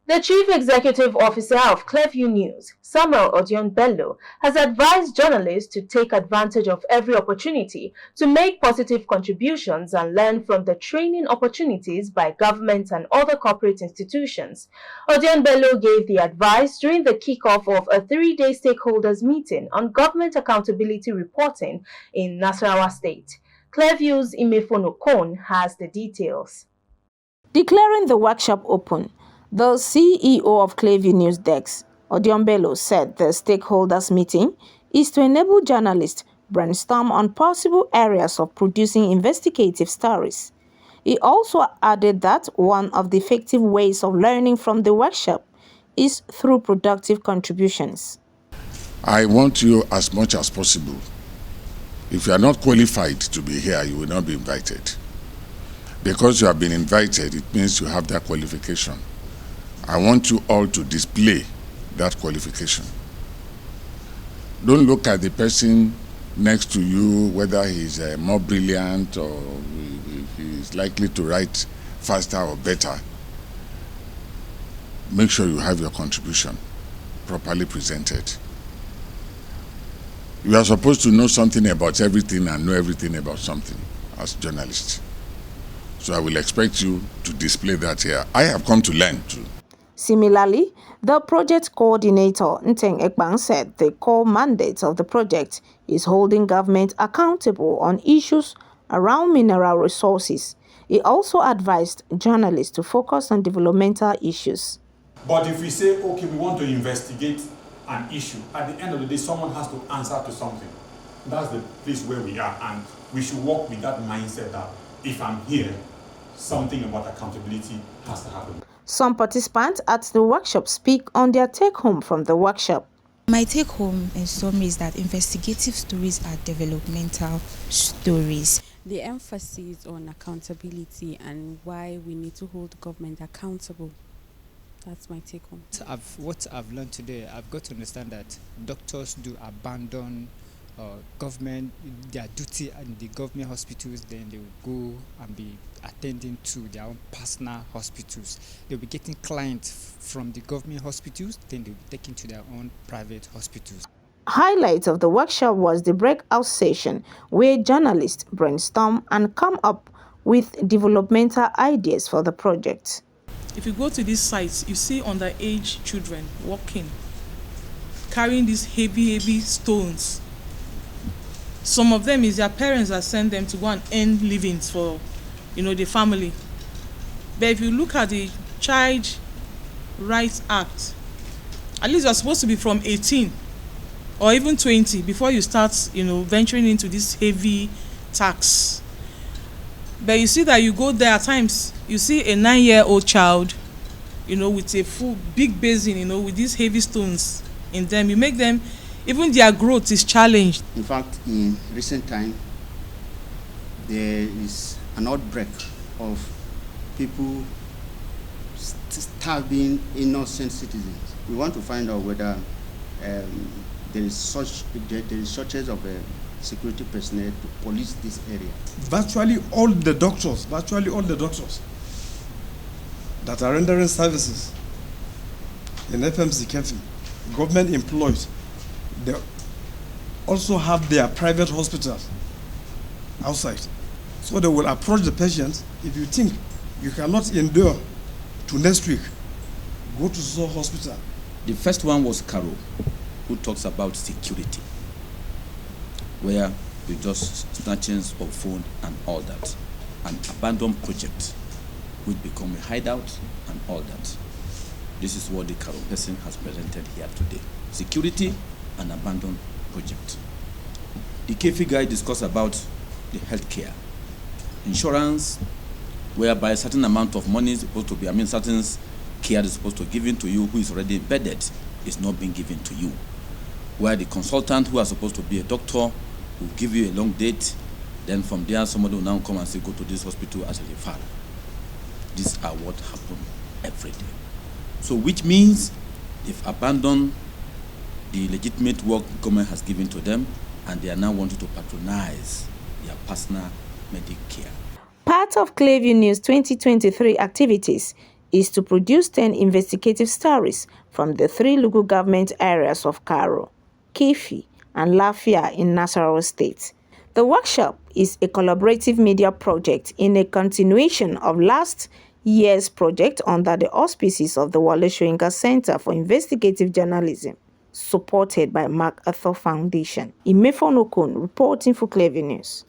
The Chief Executive Officer of Clearview News, Samuel Bello, has advised journalists to take advantage of every opportunity to make positive contributions and learn from the training opportunities by government and other corporate institutions. Bello gave the advice during the kickoff of a three-day stakeholders meeting on government accountability reporting in Nasarawa State. Clearview's Imefono Kon has the details. Declaring the workshop open, the CEO of Clearview News Desk, Bello, said the stakeholders meeting is to enable journalists brainstorm on possible areas of producing investigative stories. He also added that one of the effective ways of learning from the workshop is through productive contributions. I want you as much as possible. If you are not qualified to be here, you will not be invited. Because you have been invited, it means you have that qualification. I want you all to display that qualification. Don't look at the person next to you, whether he's more brilliant or he's likely to write faster or better. Make sure you have your contribution properly presented. You are supposed to know something about everything and know everything about something as journalists. So I will expect you to display that here. I have come to learn too. Similarly, the project coordinator, Nteng Ekbang, said the core mandate of the project is holding government accountable on issues around mineral resources. He also advised journalists to focus on developmental issues. But if we say, okay, we want to investigate an issue, at the end of the day, someone has to answer to something. That's the place where we are, and we should work with that mindset that if I'm here, something about accountability has to happen. Some participants at the workshop speak on their take-home from the workshop. My take-home in summary is that investigative stories are developmental stories. The emphasis on accountability and why we need to hold government accountable. That's my take-home. What I've learned today, I've got to understand that doctors do abandon government, their duty in the government hospitals, then they will go and be attending to their own personal hospitals. They'll be getting clients from the government hospitals, then they'll be taken to their own private hospitals. Highlight of the workshop was the breakout session where journalists brainstorm and come up with developmental ideas for the project. If you go to these sites, you see underage children walking, carrying these heavy stones. Some of them is their parents that send them to go and earn livings for, the family. But if you look at the Child Rights Act, at least you're supposed to be from 18 or even 20 before you start, venturing into this heavy tax. But you see that you go there at times, you see a 9-year-old child, with a full big basin, with these heavy stones in them. You make them, even their growth is challenged. In fact, in recent time, there is an outbreak of people starving innocent citizens. We want to find out whether there is shortage of security personnel to police this area. Virtually all the doctors that are rendering services in FMC Kefi, government employed, they also have their private hospitals outside. So they will approach the patient. If you think you cannot endure to next week, go to the hospital. The first one was Caro, who talks about security, where you just snatchings of phone and all that. An abandoned project would become a hideout and all that. This is what the Caro person has presented here today. Security and abandoned project. The KFI guy discussed about the healthcare. Insurance, whereby a certain amount of money is supposed to be, certain care is supposed to be given to you who is already embedded is not being given to you. Where the consultant who are supposed to be a doctor will give you a long date, then from there somebody will now come and say go to this hospital as a referral. These are what happen every day. So which means they've abandoned the legitimate work the government has given to them, and they are now wanting to patronize their personal medical care. Part of Clearview News 2023 activities is to produce 10 investigative stories from the 3 local government areas of Karo, Kefi, and Lafia in Nasarawa State. The workshop is a collaborative media project in a continuation of last year's project under the auspices of the Wole Soyinka Center for Investigative Journalism, supported by MacArthur Foundation. Imefonokun reporting for Clearview News.